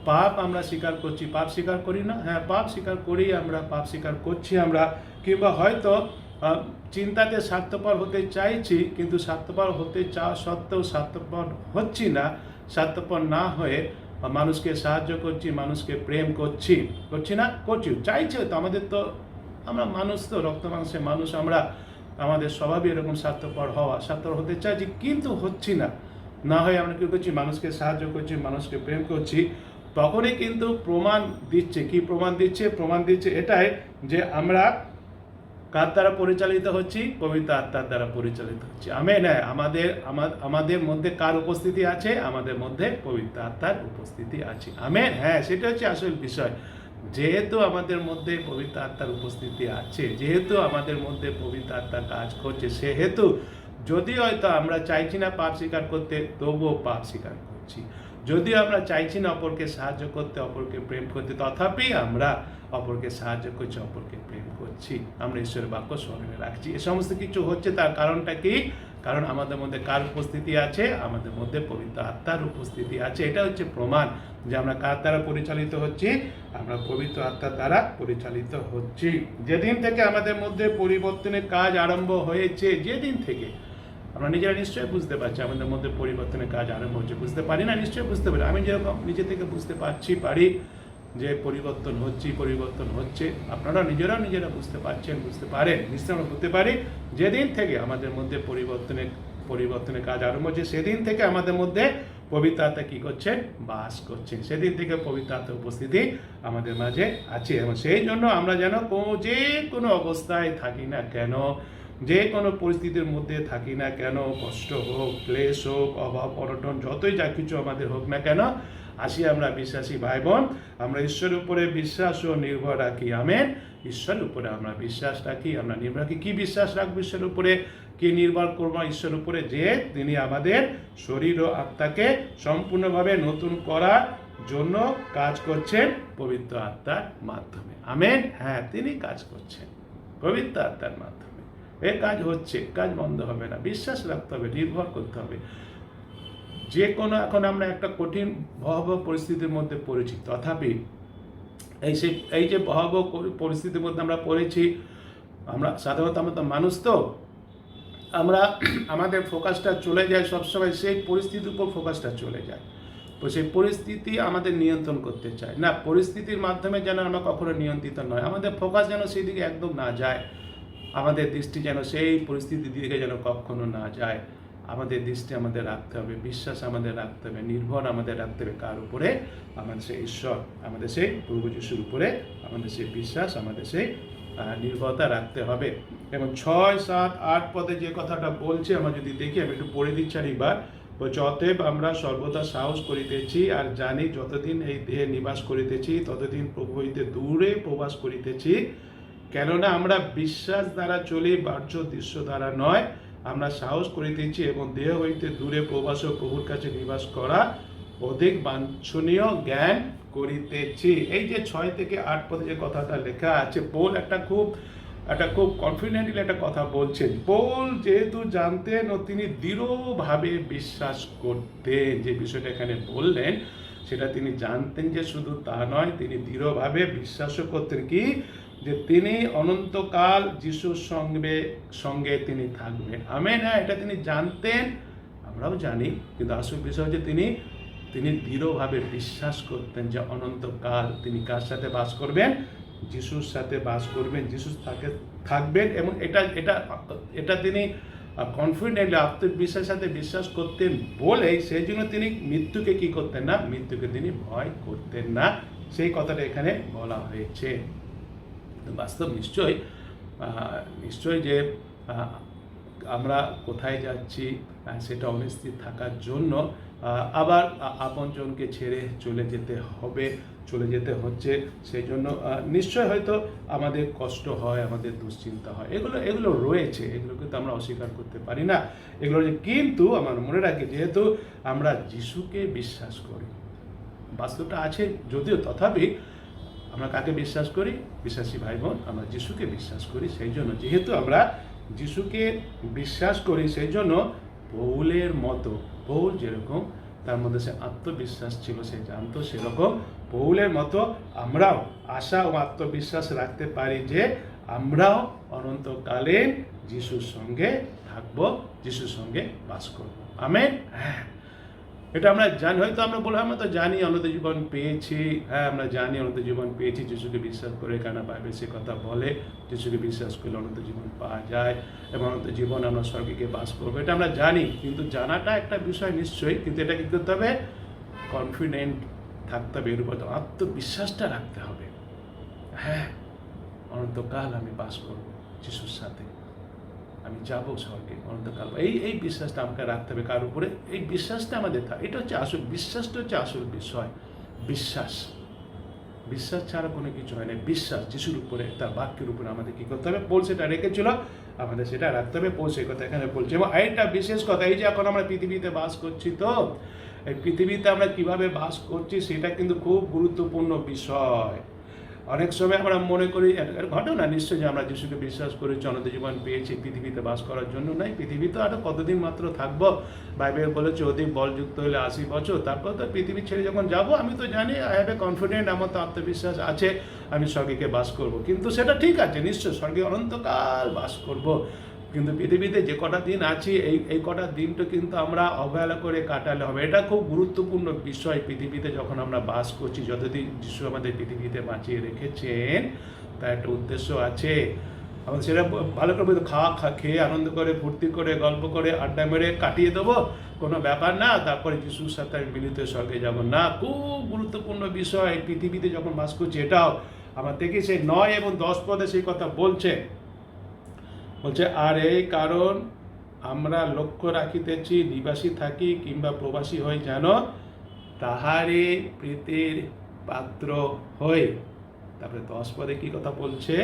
পাপ আমরা স্বীকার করছি। পাপ স্বীকার করি না? হ্যাঁ, পাপ স্বীকার করি আমরা, পাপ স্বীকার করছি আমরা। কিংবা হয়তো চিন্তাতে স্বার্থপর হতে চাইছি, কিন্তু স্বার্থপর হতে চাওয়া সত্ত্বেও স্বার্থপর হচ্ছি না। স্বার্থপর না হয়ে মানুষকে সাহায্য করছি, মানুষকে প্রেম করছি না? করছি, চাইছি তো। আমাদের তো, আমরা মানুষ তো, রক্ত মাংসের মানুষ আমরা, আমাদের স্বভাবই এরকম স্বার্থপর হওয়া, স্বার্থপর হতে চাইছি কিন্তু হচ্ছি না। না হয়ে আমরা কী করছি? মানুষকে সাহায্য করছি, মানুষকে প্রেম করছি। তখনই কিন্তু প্রমাণ দিচ্ছে। কি প্রমাণ দিচ্ছে? প্রমাণ দিচ্ছে এটাই যে আমরা কার দ্বারা পরিচালিত হচ্ছি? পবিত্র আত্মার দ্বারা পরিচালিত হচ্ছি। আমেন। হ্যাঁ, আমাদের মধ্যে কার উপস্থিতি আছে? আমাদের মধ্যে পবিত্র আত্মার উপস্থিতি আছে। আমেন। হ্যাঁ, সেটা হচ্ছে আসল বিষয়। যেহেতু আমাদের মধ্যে পবিত্র আত্মার উপস্থিতি আছে, যেহেতু আমাদের মধ্যে পবিত্র আত্মা কাজ করছে, সেহেতু যদি হয়তো আমরা চাইছি না পাপ স্বীকার করতে, তবুও পাপ স্বীকার করছি। যদিও আমরা চাইছি না অপরকে সাহায্য করতে, অপরকে প্রেম করতে, তথাপি আমরা অপরকে সাহায্য করছি, অপরকে প্রেম করছি। আমরা ঈশ্বরের বাক্য স্মরণে রাখছি। এ সমস্ত কিছু হচ্ছে, তার কারণটা কি? কারণ আমাদের মধ্যে কার উপস্থিতি আছে? আমাদের মধ্যে পবিত্র আত্মার উপস্থিতি আছে। এটা হচ্ছে প্রমাণ যে আমরা কার দ্বারা পরিচালিত হচ্ছি? আমরা পবিত্র আত্মার দ্বারা পরিচালিত হচ্ছি। যেদিন থেকে আমাদের মধ্যে পরিবর্তনের কাজ আরম্ভ হয়েছে, যেদিন থেকে আমরা নিজেরা নিশ্চয়ই বুঝতে পারছি আমাদের মধ্যে পরিবর্তনের কাজ আরম্ভ হচ্ছে। বুঝতে পারি না? নিশ্চয়ই বুঝতে পারি। আমি যেরকম নিজে থেকে বুঝতে পারি যে পরিবর্তন হচ্ছে। আপনারা নিজেরা বুঝতে পারছেন, বুঝতে পারেন, নিশ্চয় আমরা বুঝতে পারি। যেদিন থেকে আমাদের মধ্যে পরিবর্তনের কাজ আরম্ভ হচ্ছে, সেদিন থেকে আমাদের মধ্যে পবিত্র আত্মা কি করছেন? বাস করছেন। সেদিন থেকে পবিত্র আত্মার উপস্থিতি আমাদের মাঝে আছে। এবং সেই জন্য আমরা যেন যে কোনো অবস্থায় থাকি না কেন, যে কোনো পরিস্থিতির মধ্যে থাকি না কেন, কষ্ট হোক, ক্লেশ হোক, অভাব অনটন, যতই যা কিছু আমাদের হোক না কেন, আসি আমরা বিশ্বাসী ভাই বোন, আমরা ঈশ্বরের উপরে বিশ্বাস ও নির্ভর রাখি। আমেন। ঈশ্বরের উপরে আমরা বিশ্বাস রাখি, আমরা নির্ভর রাখি। কি বিশ্বাস রাখবো ঈশ্বরের উপরে? কি নির্ভর করবো ঈশ্বরের উপরে? যে তিনি আমাদের শরীর ও আত্মাকে সম্পূর্ণভাবে নতুন করার জন্য কাজ করছেন পবিত্র আত্মার মাধ্যমে। আমেন। হ্যাঁ, তিনি কাজ করছেন পবিত্র আত্মার মাধ্যমে। এই কাজ হচ্ছে, কাজ বন্ধ হবে না। বিশ্বাস রাখতে হবে, নির্ভর করতে হবে। যে কোনো, এখন আমরা একটা কঠিন ভয়াবহ পরিস্থিতির মধ্যে পড়েছি, তথাপি এই যে ভয়াবহ পরিস্থিতির মধ্যে আমরা পড়েছি, আমরা সাধারণত আমরা তো মানুষ, তো আমরা আমাদের ফোকাসটা চলে যায় সবসময় সেই পরিস্থিতির উপর, ফোকাসটা চলে যায়। তো সেই পরিস্থিতি আমাদের নিয়ন্ত্রণ করতে চায় না। পরিস্থিতির মাধ্যমে যেন আমরা কখনো নিয়ন্ত্রিত নয়, আমাদের ফোকাস যেন সেই দিকে একদম না যায়। আমাদের দৃষ্টি যেন সেই পরিস্থিতির দিকে যেন কখনো না যায়। আমাদের দৃষ্টি আমাদের রাখতে হবে, বিশ্বাস আমাদের রাখতে হবে, নির্ভর আমাদের রাখতে হবে কার উপরে? আমাদের সেই ঈশ্বর, আমাদের সেই প্রভু যিশুর উপরে আমাদের সেই বিশ্বাস, আমাদের সেই নির্ভরতা রাখতে হবে। এবং 6, 7, 8 পদে যে কথাটা বলছে আমরা যদি দেখি, আমি একটু পড়ে দিচ্ছি আরেকবার। বলছে, অতএব আমরা সর্বদা সাহস করিতেছি আর জানি যতদিন এই দেহে নিবাস করিতেছি ততদিন প্রভু হইতে দূরে প্রবাস করিতেছি। কেননা আমরা বিশ্বাস দ্বারা চলি, বাহ্য দৃশ্য দ্বারা নয়। আমরা সাহস করিতেছি এবং দেহ হইতে দূরে প্রবাস ও প্রভুর কাছে নিবাস করা অধিক বাঞ্ছনীয় জ্ঞান করিতেছি। এই যে 6 থেকে 8 পদে যে কথাটা লেখা আছে, পৌল একটা খুব কনফিডেন্টলি একটা কথা বলছেন। পৌল যেহেতু জানতেন ও তিনি দৃঢ়ভাবে বিশ্বাস করতেন, যে বিষয়টা এখানে বললেন সেটা তিনি জানতেন যে শুধু তা নয়, তিনি দৃঢ়ভাবে বিশ্বাসও করতেন কি, যে তিনি অনন্তকাল যিশুর সঙ্গে তিনি থাকবেন। আমেন। হ্যাঁ, এটা তিনি জানতেন, আমরাও জানি, কিন্তু আসল বিষয় হচ্ছে তিনি দৃঢ়ভাবে বিশ্বাস করতেন যে অনন্তকাল তিনি কার সাথে বাস করবেন? যিশুর সাথে বাস করবেন, যিশুর সাথে থাকবেন, এবং এটা তিনি কনফিডেন্টলি আত্মবিশ্বাসের সাথে বিশ্বাস করতেন বলেই সেই জন্য তিনি মৃত্যুকে কি করতেন না? মৃত্যুকে তিনি ভয় করতেন না। সেই কথাটা এখানে বলা হয়েছে। বাস্তব নিশ্চয় যে আমরা কোথায় যাচ্ছি সেটা অনিশ্চিত থাকার জন্য আবার আপনজনকে ছেড়ে চলে যেতে হচ্ছে। সেই জন্য নিশ্চয় হয়তো আমাদের কষ্ট হয়, আমাদের দুশ্চিন্তা হয়, এগুলো রয়েছে, এগুলো কিন্তু আমরা অস্বীকার করতে পারি না। এগুলো কিন্তু আমার মনে রাখি, যেহেতু আমরা যিশুকে বিশ্বাস করি, বাস্তবটা আছে যদিও, তথাপি আমরা কাকে বিশ্বাস করি? বিশ্বাসী ভাই বোন, আমরা যিশুকে বিশ্বাস করি। সেই জন্য যেহেতু আমরা যিশুকে বিশ্বাস করি, সেই জন্য পৌল যেরকম তার মধ্যে সে আত্মবিশ্বাস ছিল, সে জানতো, সেরকম পৌলের মতো আমরাও আশা ও আত্মবিশ্বাস রাখতে পারি যে আমরাও অনন্তকালীন যিশুর সঙ্গে থাকবো, যিশুর সঙ্গে বাস করবো। আমেন। এটা আমরা জানি, হয়তো আমরা বলবো আমরা তো জানি অনন্ত জীবন পেয়েছি। হ্যাঁ, আমরা জানি অনন্ত জীবন পেয়েছি, যিশুকে বিশ্বাস করে, কেন বাইবেল সে কথা বলে যিশুকে বিশ্বাস করলে অনন্ত জীবন পাওয়া যায় এবং অনন্ত জীবন আমরা স্বর্গে গিয়ে বাস করবো, এটা আমরা জানি। কিন্তু জানাটা একটা বিষয় নিশ্চয়ই, কিন্তু এটা কি করতে হবে? কনফিডেন্ট থাকতে হবে, এর উপর আত্মবিশ্বাসটা রাখতে হবে। হ্যাঁ, অনন্তকাল আমি বাস করবো যিশুর সাথে, আমি যাবো স্বর্গে অনন্তকাল। এই বিশ্বাসটা আমাকে রাখতে হবে কার উপরে? এই বিশ্বাসটা আমাদের এটা হচ্ছে আসল বিশ্বাসটা, হচ্ছে আসল বিষয়। বিশ্বাস ছাড়া কোনো কিছু হয় না। বিশ্বাস যিশুর উপরে, তার বাক্যের উপরে আমাদের কি করতে হবে? পৌল সেটা রেখেছিল, আমাদের সেটা রাখতে হবে। পৌল সেই কথা এখানে বলছে। এবং আরেকটা বিশেষ কথা, এই যে এখন আমরা পৃথিবীতে বাস করছি, তো এই পৃথিবীতে আমরা কিভাবে বাস করছি সেটা কিন্তু খুব গুরুত্বপূর্ণ বিষয়। অনেক সময় আমরা মনে করি, ঘটনা নিশ্চয়, যে আমরা যিশুকে বিশ্বাস করেছি, অনন্ত জীবন পেয়েছি, পৃথিবীতে বাস করার জন্য নাই। পৃথিবীতে আরো কতদিন মাত্র থাকবো? বাইবেল বলেছে অধিক বলযুক্ত হলে 80 বছর, তারপর তো পৃথিবী ছেড়ে যখন যাব, আমি তো জানি, আই হ্যাভ এ কনফিডেন্ট, আমার তো আত্মবিশ্বাস আছে আমি স্বর্গে বাস করব। কিন্তু সেটা ঠিক আছে, নিশ্চয় স্বর্গে অনন্তকাল বাস করব, কিন্তু পৃথিবীতে যে কটা দিন আছি, এই কটা দিনটা কিন্তু আমরা অবহেলা করে কাটালে হবে। এটা খুব গুরুত্বপূর্ণ বিষয়। পৃথিবীতে যখন আমরা বাস করছি, যতদিন যিশু আমাদের পৃথিবীতে বাঁচিয়ে রেখেছেন, তার একটা উদ্দেশ্য আছে। আমাদের সেটা ভালো করে খেয়ে আনন্দ করে, ফুর্তি করে, গল্প করে, আড্ডা মেরে কাটিয়ে দেবো, কোনো ব্যাপার না, তারপরে যিশুর সাথে আমি মিলিত স্বর্গে যাব না। খুব গুরুত্বপূর্ণ বিষয়। পৃথিবীতে যখন বাস করছি, এটাও আমার থেকে সেই 9 এবং 10 পদে সেই কথা বলছে। আর এই কারণ আমরা লক্ষ্য রাখিতেছি, নিবাসী থাকি কিংবা প্রবাসী হই, যেন তাহারে প্রীতির পাত্র হই। তারপরে 10 পদে কি কথা বলছে?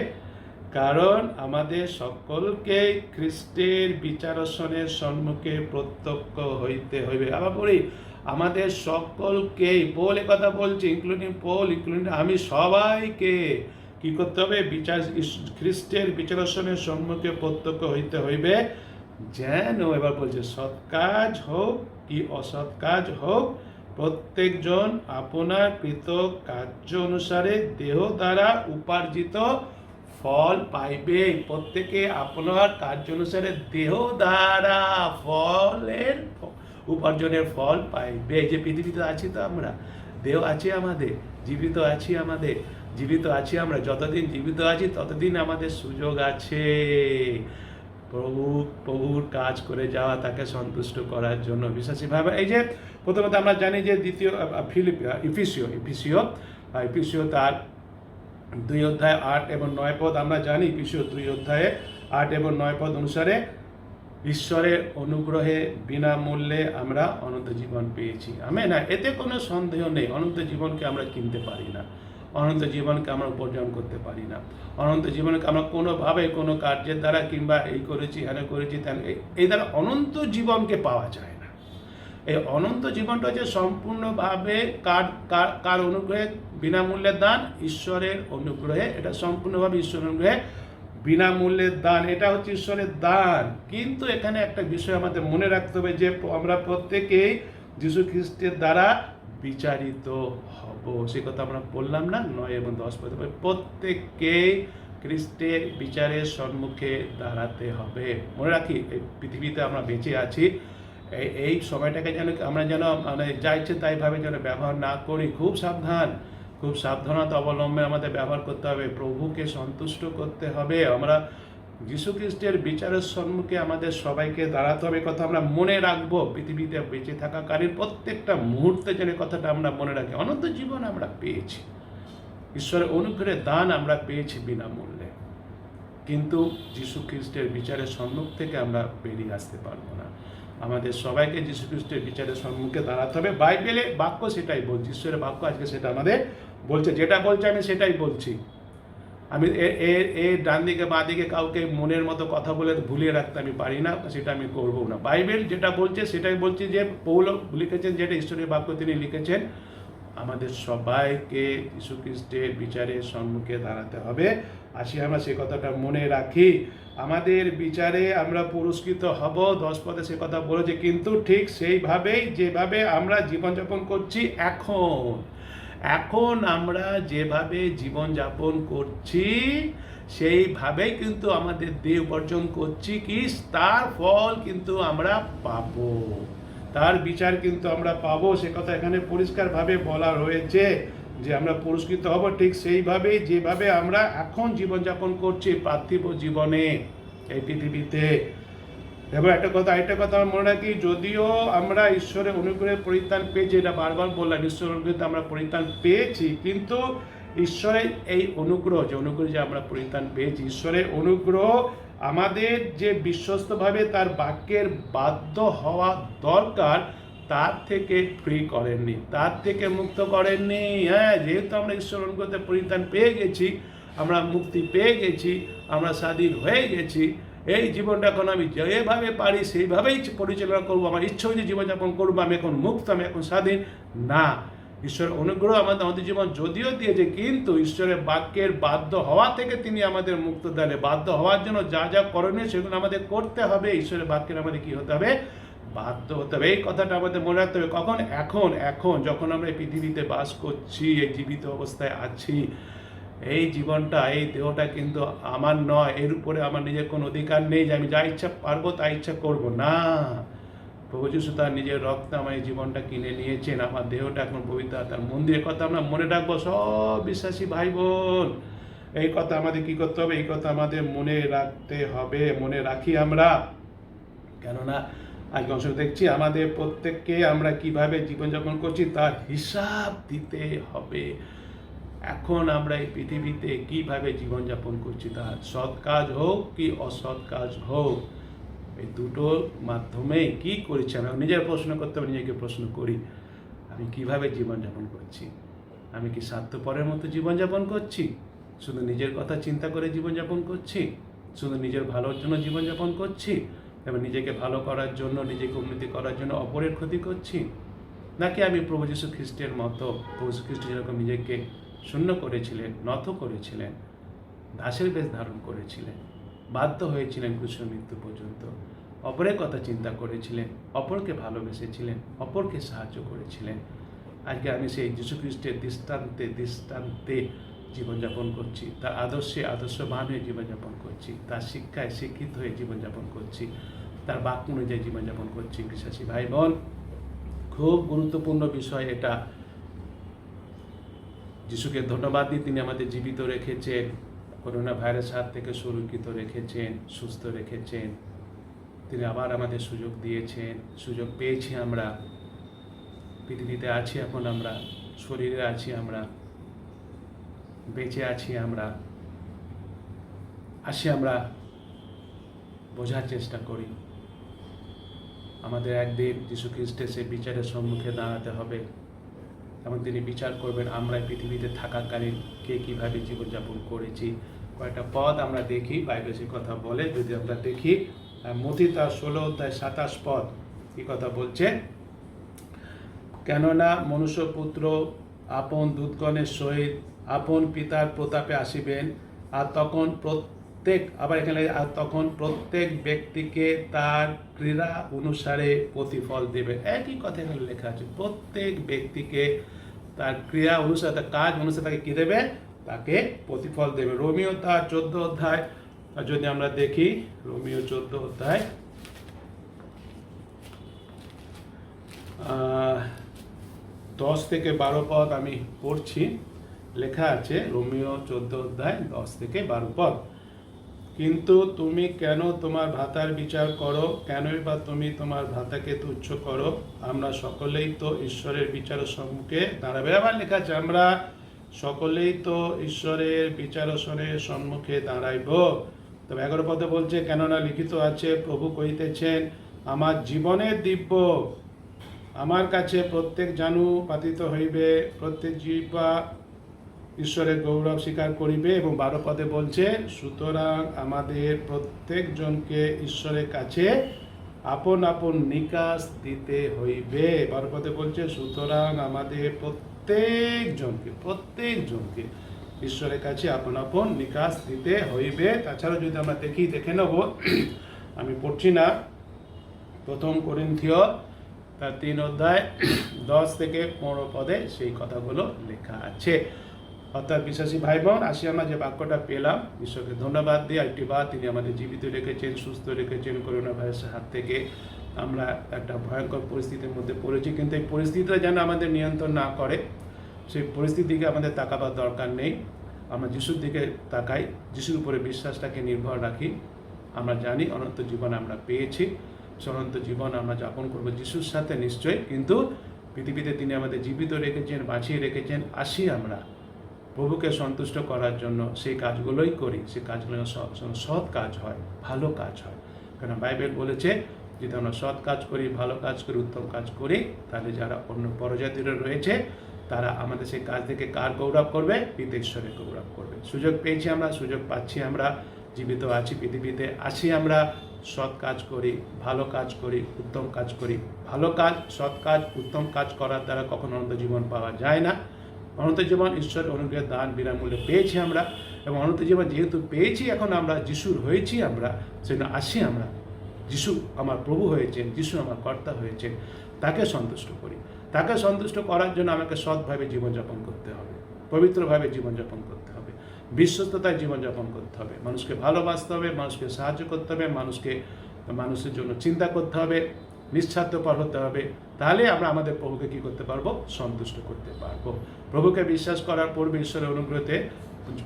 কারণ আমাদের সকলকে খ্রিস্টের বিচারাসনের সম্মুখে প্রত্যক্ষ হইতে হইবে। আবার বলি, আমাদের সকলকেই, পৌল কথা বলছে, ইনক্লুডিং আমি, সবাইকে কি করতে হবে? খ্রিস্টের বিচারাসনের সম্মুখে প্রত্যক্ষ হইতে হইবে, যেন, এবার বলছে, সৎ কাজ হোক কি অসৎ কাজ হোক, প্রত্যেকজন আপনার কৃত কার্য অনুসারে দেহ দ্বারা উপার্জিত ফল পাইবে। প্রত্যেকে আপনার কার্য অনুসারে দেহ দ্বারা উপার্জনের ফল পাইবে। যে পৃথিবীতে আছি, তো আমরা দেহ আছে আমাদের, জীবিত আছি আমরা। যতদিন জীবিত আছি ততদিন আমাদের সুযোগ আছে প্রভুর কাজ করে যাওয়া, তাকে সন্তুষ্ট করার জন্য। বিশ্বাসী ভাবে, এই যে প্রথমত আমরা জানি যে দ্বিতীয় ইফিসিও তার 2 অধ্যায় 8 এবং 9 পদ আমরা জানি। ইফিসিও 2 অধ্যায়ে 8 এবং 9 পদ অনুসারে ঈশ্বরের অনুগ্রহে বিনামূল্যে আমরা অনন্ত জীবন পেয়েছি। আমেন। এতে কোনো সন্দেহ নেই। অনন্ত জীবনকে আমরা কিনতে পারি না, অনন্ত জীবনকে আমরা উপার্জন করতে পারি না। অনন্ত জীবনকে আমরা কোনোভাবে, কোনো কার্যের দ্বারা কিংবা এই করেছি, হ্যাঁ করেছি, এই দ্বারা অনন্ত জীবনকে পাওয়া যায় না। এই অনন্ত জীবনটা হচ্ছে সম্পূর্ণভাবে কার অনুগ্রহে? বিনামূল্যের দান, ঈশ্বরের অনুগ্রহে। এটা সম্পূর্ণভাবে ঈশ্বরের অনুগ্রহে বিনামূল্যের দান, এটা হচ্ছে ঈশ্বরের দান। কিন্তু এখানে একটা বিষয় আমাদের মনে রাখতে হবে, যে আমরা প্রত্যেকেই যীশু খ্রিস্টের দ্বারা বিচারিত হব। সে কথা আমরা বললাম না 9 এবং 10 পদে, প্রত্যেককেই খ্রিস্টের বিচারের সম্মুখে দাঁড়াতে হবে। মনে রাখি, এই পৃথিবীতে আমরা বেঁচে আছি, এই সময়টাকে যেন আমরা যেন মানে যা ইচ্ছে তাইভাবে যেন ব্যবহার না করি। খুব সাবধানতা অবলম্বনে আমাদের ব্যবহার করতে হবে। প্রভুকে সন্তুষ্ট করতে হবে। আমরা যীশু খ্রিস্টের বিচারের সম্মুখে আমাদের সবাইকে দাঁড়াতে হবে। কথা আমরা মনে রাখবো, পৃথিবীতে বেঁচে থাকাকালীন প্রত্যেকটা মুহূর্তে যেন কথাটা আমরা মনে রাখি। অনন্ত জীবন আমরা পেয়েছি, ঈশ্বরের অনুগ্রহের দান আমরা পেয়েছি বিনামূল্যে, কিন্তু যীশু খ্রিস্টের বিচারের সম্মুখ থেকে আমরা বেরিয়ে আসতে পারবো না। আমাদের সবাইকে যীশু খ্রিস্টের বিচারের সম্মুখে দাঁড়াতে হবে। বাইবেলে বাক্য সেটাই বলছে, ঈশ্বরের বাক্য আজকে সেটা আমাদের বলছে। যেটা বলছে আমি সেটাই বলছি। আমি ডান দিকে বাঁ দিকে কাউকে মনের মতো কথা বলে ভুলিয়ে রাখতে আমি পারি না, সেটা আমি করবো না। বাইবেল যেটা বলছে সেটাই বলছি, যে পৌল লিখেছেন, যেটা ঈশ্বরের বাক্য তিনি লিখেছেন, আমাদের সবাইকে যীশু খ্রিস্টের বিচারের সম্মুখে দাঁড়াতে হবে। আসি আমরা সে কথাটা মনে রাখি। আমাদের বিচারে আমরা পুরস্কৃত হব, 10 পদে সে কথা বলেছে, কিন্তু ঠিক সেইভাবেই যেভাবে আমরা জীবনযাপন করছি এখন আমরা যেভাবে জীবনযাপন করছি সেইভাবেই কিন্তু আমাদের দেহ উপার্জন করছি, কি তার ফল কিন্তু আমরা পাবো, তার বিচার কিন্তু আমরা পাবো। সে কথা এখানে পরিষ্কারভাবে বলা রয়েছে যে আমরা পুরস্কৃত হব ঠিক সেইভাবেই যেভাবে আমরা এখন জীবনযাপন করছি পার্থিব জীবনে এই পৃথিবীতে। এবার একটা কথা আমরা মনে রাখি, যদিও আমরা ঈশ্বরের অনুগ্রহে পরিত্রাণ পেয়েছি, এটা বারবার বললাম, ঈশ্বরের অনুগ্রহে আমরা পরিত্রাণ পেয়েছি, কিন্তু ঈশ্বরের এই অনুগ্রহ যে আমরা পরিত্রাণ পেয়েছি, ঈশ্বরের অনুগ্রহ আমাদের যে বিশ্বস্তভাবে তার বাক্যের বাধ্য হওয়া দরকার তার থেকে ফ্রি করেননি, তার থেকে মুক্ত করেননি। হ্যাঁ, যেহেতু আমরা ঈশ্বর অনুগ্রহতে পরিত্রাণ পেয়ে গেছি, আমরা মুক্তি পেয়ে গেছি, আমরা স্বাধীন হয়ে গেছি, এই জীবনটা এখন আমি যেভাবে পারি সেইভাবেই পরিচালনা করবো, আমার ইচ্ছা হয়েছে জীবনযাপন করবো, আমি এখন মুক্ত, আমি এখন স্বাধীন না। ঈশ্বরের অনুগ্রহ আমাদের জীবন যদিও দিয়েছে, কিন্তু ঈশ্বরের বাক্যের বাধ্য হওয়া থেকে তিনি আমাদের মুক্ত দেন। বাধ্য হওয়ার জন্য যা যা করণীয় সেগুলো আমাদের করতে হবে। ঈশ্বরের বাক্যের আমাদের কি হতে হবে? বাধ্য হতে হবে। এই কথাটা আমাদের মনে রাখতে হবে। কখন? এখন যখন আমরা এই পৃথিবীতে বাস করছি, এই জীবিত অবস্থায় আছি, এই জীবনটা, এই দেহটা কিন্তু আমার নয়, এর উপরে আমার নিজের কোনো অধিকার নেই যে আমি যা ইচ্ছা পারবো তা ইচ্ছা করব না। প্রভু যিশু তার নিজের রক্তে আমার এই জীবনটা কিনে নিয়েছেন, আমার দেহটা এখন পবিত্র তার মন্দিরের কথা আমরা মনে রাখবো। সব বিশ্বাসী ভাই বোন, এই কথা আমাদের কি করতে হবে? এই কথা আমাদের মনে রাখতে হবে, মনে রাখি আমরা। কেননা আজকে অংশ দেখছি আমাদের প্রত্যেককে আমরা কিভাবে জীবনযাপন করছি তার হিসাব দিতে হবে। এখন আমরা এই পৃথিবীতে কিভাবে জীবনযাপন করছি, তার সৎ কাজ হোক কি অসৎ কাজ হোক, এই দুটোর মাধ্যমে কি করেছি আমরা নিজের প্রশ্ন করতে হবে, নিজেকে প্রশ্ন করি, আমি কিভাবে জীবনযাপন করছি? আমি কি স্বার্থপরের মতো জীবনযাপন করছি? শুধু নিজের কথা চিন্তা করে জীবনযাপন করছি? শুধু নিজের ভালোর জন্য জীবনযাপন করছি? এবার নিজেকে ভালো করার জন্য, নিজেকে উন্নতি করার জন্য অপরের ক্ষতি করছি? নাকি আমি প্রভু যীশু খ্রিস্টের মতো, প্রভু যীশু খ্রিস্ট যেরকম নিজেকে শূন্য করেছিলেন, নত করেছিলেন, দাসের বেশ ধারণ করেছিলেন, বাধ্য হয়েছিলেন ক্রুশের মৃত্যু পর্যন্ত, অপরের কথা চিন্তা করেছিলেন, অপরকে ভালোবেসেছিলেন, অপরকে সাহায্য করেছিলেন। আজকে আমি সেই যীশু খ্রিস্টের দৃষ্টান্তে জীবনযাপন করছি, তার আদর্শবান হয়ে জীবনযাপন করছি, তার শিক্ষায় শিক্ষিত হয়ে জীবনযাপন করছি, তার বাক্য অনুযায়ী জীবনযাপন করছি। বিশ্বাসী ভাই বোন, খুব গুরুত্বপূর্ণ বিষয় এটা। যিশুকে ধন্যবাদ দিই, তিনি আমাদের জীবিত রেখেছেন, করোনা ভাইরাস হাত থেকে সুরক্ষিত রেখেছেন, সুস্থ রেখেছেন। তিনি আবার আমাদের সুযোগ দিয়েছেন, সুযোগ পেয়েছি আমরা, পৃথিবীতে আছি এখন, আমরা শরীরে আছি, আমরা বেঁচে আছি, আমরা আমরা বোঝার চেষ্টা করি। আমাদের একদিন যীশু খ্রিস্টের সে বিচারের সম্মুখে দাঁড়াতে হবে এবং তিনি বিচার করবেন আমরা পৃথিবীতে থাকাকালীন কে কীভাবে জীবনযাপন করেছি। কয়েকটা পদ আমরা দেখি, বাইবেল সে কথা বলে, যদি আমরা দেখি মথি তার 16 অধ্যায় 27 পদ কি কথা বলছে, কেননা মনুষ্যপুত্র আপন দূতগণের সহিত আপন পিতার প্রতাপে আসিবেন, আর তখন প্রত্যেক ব্যক্তিকে তার ক্রীড়া অনুসারে প্রতিফল দেবে। একই কথা এখানে লেখা আছে, প্রত্যেক ব্যক্তিকে তার ক্রিয়া অনুসারে, তার কাজ অনুসারে তাকে কি দেবে? তাকে প্রতিফল দেবে। রোমিও তার 14 অধ্যায় যদি আমরা দেখি, রোমিও 14 অধ্যায় 10 থেকে 12 পদ আমি পড়ছি। লেখা আছে রোমীয় 14 অধ্যায় 10 থেকে 12 পদ। কিন্তু তুমি কেন তোমার ভ্রাতার বিচার করো? কেনই বা তুমি তোমার ভ্রাতাকে তুচ্ছ করো? আমরা সকলেই তো ঈশ্বরের বিচারের সম্মুখে দাঁড়াবে। আবার লেখা আছে আমরা সকলেই তো ঈশ্বরের বিচারসনের সম্মুখে দাঁড়াইব। তবে 11 পদে বলছে, কেননা লিখিত আছে, প্রভু কহিতেছেন, আমার জীবনের দিব্য আমার কাছে প্রত্যেক জানু পাতিত হইবে, প্রত্যেক জিহ্বা ঈশ্বরের গৌরব স্বীকার করিবে। এবং 12 পদে বলছে, সুতরাং আমাদের প্রত্যেকজনকে ঈশ্বরের কাছে আপন আপন নিকাশ দিতে হইবে। 12 পদে বলছে, সুতরাং আমাদের প্রত্যেকজনকে ঈশ্বরের কাছে আপন আপন নিকাশ দিতে হইবে। তাছাড়া যদি আমরা দেখে নেব, আমি পড়ছি না, 1 করিন্থীয় তার 3 অধ্যায় 10 থেকে 15 পদে সেই কথাগুলো লেখা আছে। অর্থাৎ বিশ্বাসী ভাই বোন, আসি আমরা যে বাক্যটা পেলাম, ঈশ্বরকে ধন্যবাদ দিই। আরেকটি বার, তিনি আমাদের জীবিত রেখেছেন, সুস্থ রেখেছেন। করোনা ভাইরাসের হাত থেকে আমরা একটা ভয়ঙ্কর পরিস্থিতির মধ্যে পড়েছি, কিন্তু এই পরিস্থিতিটা যেন আমাদের নিয়ন্ত্রণ না করে, সেই পরিস্থিতির দিকে আমাদের তাকাবার দরকার নেই। আমরা যিশুর দিকে তাকাই, যিশুর উপরে বিশ্বাসটাকে নির্ভর রাখি। আমরা জানি অনন্ত জীবন আমরা পেয়েছি, অনন্ত জীবন আমরা যাপন করবো যিশুর সাথে নিশ্চয়ই। কিন্তু পৃথিবীতে তিনি আমাদের জীবিত রেখেছেন, বাঁচিয়ে রেখেছেন। আসি আমরা প্রভুকে সন্তুষ্ট করার জন্য সেই কাজগুলোই করি। সেই কাজগুলো সৎ কাজ হয়, ভালো কাজ হয়। কারণ বাইবেল বলেছে, যদি আমরা সৎ কাজ করি, ভালো কাজ করি, উত্তম কাজ করি, তাহলে যারা অন্য পরজাতিরা রয়েছে তারা আমাদের সেই কাজ থেকে কার গৌরব করবে? পিতা ঈশ্বরের গৌরব করবে। সুযোগ পেয়েছি আমরা, সুযোগ পাচ্ছি আমরা, জীবিত আছি পৃথিবীতে। আসি আমরা সৎ কাজ করি, ভালো কাজ করি, উত্তম কাজ করি। ভালো কাজ, সৎ কাজ, উত্তম কাজ করার দ্বারা কখনো অনন্ত জীবন পাওয়া যায় না। অনন্ত জীবন ঈশ্বরের অনুগ্রহের দান বিনামূল্যে পেয়েছি আমরা, এবং অনন্ত জীবন যেহেতু পেয়েছি, এখন আমরা যিশুর হয়েছি আমরা, সেজন্য আসি আমরা যিশু আমার প্রভু হয়েছেন, যিশু আমার কর্তা হয়েছেন, তাকে সন্তুষ্ট করি। তাকে সন্তুষ্ট করার জন্য আমাকে সৎভাবে জীবনযাপন করতে হবে, পবিত্রভাবে জীবনযাপন করতে হবে, বিশ্বস্ততায় জীবনযাপন করতে হবে, মানুষকে ভালোবাসতে হবে, মানুষকে সাহায্য করতে হবে, মানুষের জন্য চিন্তা করতে হবে, নিঃস্বার্থপর হতে হবে। তাহলে আমরা আমাদের প্রভুকে কী করতে পারবো? সন্তুষ্ট করতে পারবো। প্রভুকে বিশ্বাস করার পূর্বে, ঈশ্বরের অনুগ্রহতে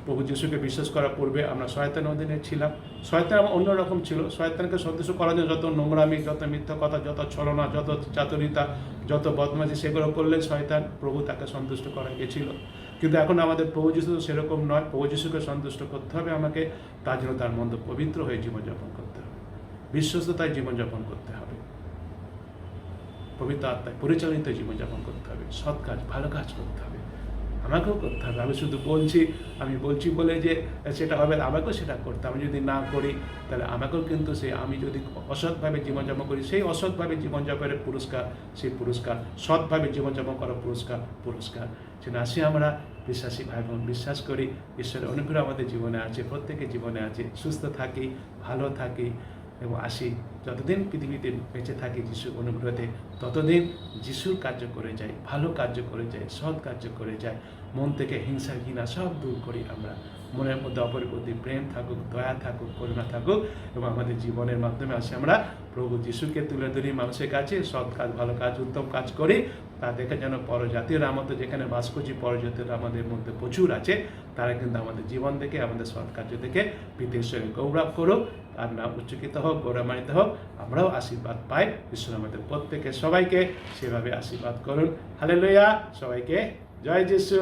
প্রভু যিশুকে বিশ্বাস করার পূর্বে আমরা শয়তানের অধীনে ছিলাম। শয়তান আমার অন্যরকম ছিল। শয়তানকে সন্তুষ্ট করার জন্য যত নোংরামি, যত মিথ্যা কথা, যত ছলনা, যত চাতুরিতা, যত বদমাশি, সেগুলো করলে শয়তান, প্রভু তাকে সন্তুষ্ট করা গেছিল। কিন্তু এখন আমাদের প্রভু যিশু সেরকম নয়। প্রভু যিশুকে সন্তুষ্ট করতে হবে আমাকে, তার জন্য তার মধ্যে পবিত্র হয়ে জীবনযাপন করতে হবে, বিশ্বস্ততায় জীবনযাপন করতে হবে, পবিত্র আত্মায় পরিচালিত জীবনযাপন করতে হবে, সৎ কাজ, ভালো কাজ করতে হবে। আমাকেও করতে হবে। আমি শুধু বলছি বলে যে সেটা হবে, আমাকেও সেটা করতে হবে। আমি যদি না করি, তাহলে আমাকেও কিন্তু আমি যদি অসৎভাবে জীবনযাপন করি, সেই অসৎভাবে জীবনযাপনের সেই পুরস্কার, সৎভাবে জীবনযাপন করার পুরস্কার। সেটা আসি আমরা বিশ্বাসী ভাই বোন, বিশ্বাস করি ঈশ্বরের অনুগ্রহ আমাদের জীবনে আছে, প্রত্যেকের জীবনে আছে। সুস্থ থাকি, ভালো থাকি, এবং আসি যতদিন পৃথিবীতে বেঁচে থাকি যিশুর অনুগ্রহতে, ততদিন যিশুর কার্য করে যাই, ভালো কার্য করে যাই, সৎ কার্য করে যাই। মন থেকে হিংসা, ঘৃণা সব দূর করি আমরা। মনের মধ্যে অপরের প্রতি প্রেম থাকুক, দয়া থাকুক, করুণা থাকুক, এবং আমাদের জীবনের মাধ্যমে আসি আমরা প্রভু যিশুকে তুলে ধরি মানুষের কাছে। সৎ কাজ, ভালো কাজ, উত্তম কাজ করি। তা দেখে যেন পরজাতীয়রা, আমাদের যেখানে বাস করছি, পরজাতীয়রা আমাদের মধ্যে প্রচুর আছে, তারা কিন্তু আমাদের জীবন থেকে, আমাদের সৎ কার্য থেকে পিতা ঈশ্বরের গৌরব করুক, আর নাম উচ্চকিত হোক, গৌরবান্বিত হোক, আমরাও আশীর্বাদ পাই। ঈশ্বর আমাদের প্রত্যেকে সবাইকে সেভাবে আশীর্বাদ করুন। হালেলুয়া। সবাইকে জয় যিশু।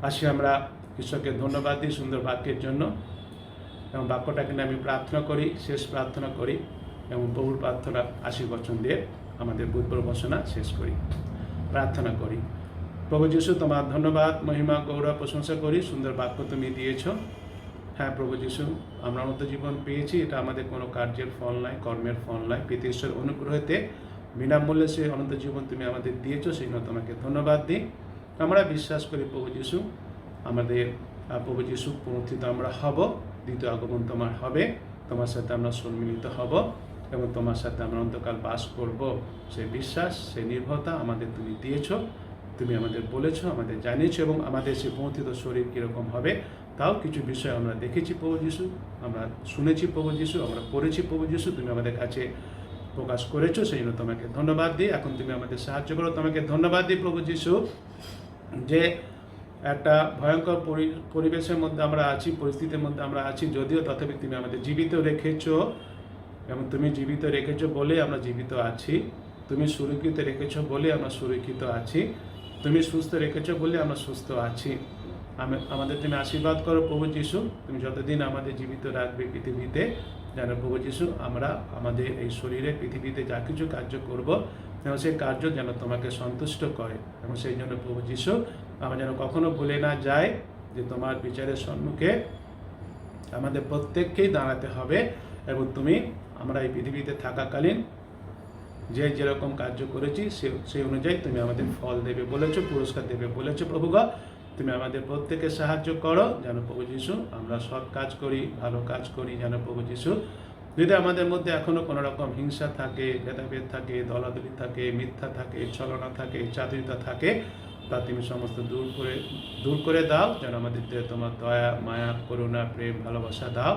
আসি আমরা ঈশ্বরকে ধন্যবাদ দিই সুন্দর বাক্যের জন্য, এবং বাক্যটাকে নিয়ে আমি প্রার্থনা করি, শেষ প্রার্থনা করি, এবং প্রভুর প্রার্থনা আশীর্বচন দিয়ে আমাদের বুধবার বসনা শেষ করি। প্রার্থনা করি। প্রভু যিশু, তোমার ধন্যবাদ, মহিমা, গৌরব, প্রশংসা করি। সুন্দর বাক্য তুমি দিয়েছ। হ্যাঁ প্রভু যিশু, আমরা অনন্ত জীবন পেয়েছি। এটা আমাদের কোনো কার্যের ফল নয়, কর্মের ফল নয়। পিতা ঈশ্বর অনুগ্রহতে বিনামূল্যে সেই অনন্ত জীবন তুমি আমাদের দিয়েছো, সেই জন্য তোমাকে ধন্যবাদ দিই। আমরা বিশ্বাস করি প্রভু যিশু, আমাদের প্রভু যিশু পুনরুত্থিত আমরা হব, দ্বিতীয় আগমন তোমার হবে, তোমার সাথে আমরা সম্মিলিত হব, এবং তোমার সাথে আমরা অন্তকাল বাস করব। সেই বিশ্বাস, সেই নির্ভরতা আমাদের তুমি দিয়েছ। তুমি আমাদের বলেছো, আমাদের জানিয়েছো, এবং আমাদের সে পৌঁছিত শরীর কীরকম হবে তাও কিছু বিষয় আমরা দেখেছি প্রভু যিশু, আমরা শুনেছি প্রভু যিশু, আমরা পড়েছি প্রভু যিশু, তুমি আমাদের কাছে প্রকাশ করেছো, সেই জন্য তোমাকে ধন্যবাদ দিই। এখন তুমি আমাদের সাহায্য করো, তোমাকে ধন্যবাদ দিই প্রভু যিশু, যে একটা ভয়ঙ্কর পরিবেশের মধ্যে আমরা আছি, পরিস্থিতির মধ্যে আমরা আছি, যদিও তথাপি তুমি আমাদের জীবিত রেখেছো, এবং তুমি জীবিত রেখেছো বলে আমরা জীবিত আছি, তুমি সুরক্ষিত রেখেছো বলে আমরা সুরক্ষিত আছি, তুমি সুস্থ রেখেছো বলে আমরা সুস্থ আছি। আমাদের তুমি আশীর্বাদ করো প্রভু যিশু, তুমি যতদিন আমাদের জীবিত রাখবে পৃথিবীতে, যেন প্রভু যিশু আমরা আমাদের এই শরীরে পৃথিবীতে যা কিছু কার্য করব যেন সেই কার্য যেন তোমাকে সন্তুষ্ট করে, এবং সেই জন্য প্রভু যিশু আমরা যেন কখনো ভুলে না যাই যে তোমার বিচারের সম্মুখে আমাদের প্রত্যেককেই দাঁড়াতে হবে, এবং তুমি আমরা এই পৃথিবীতে থাকাকালীন যে যেরকম কার্য করেছি সেই অনুযায়ী তুমি আমাদের ফল দেবে বলেছো, পুরস্কার দেবে বলেছো। প্রভু গো, তুমি আমাদের প্রত্যেকে সাহায্য করো যেন প্রভু যিশু আমরা সৎ কাজ করি, ভালো কাজ করি, যেন প্রভু যিশু যদি আমাদের মধ্যে এখনও কোনো রকম হিংসা থাকে, ভেদাভেদ থাকে, দলাদলি থাকে, মিথ্যা থাকে, ছলনা থাকে, চাতুরিতা থাকে, তা তুমি সমস্ত দূর করে দাও, যেন আমাদের তোমার দয়া, মায়া, করুণা, প্রেম, ভালোবাসা দাও,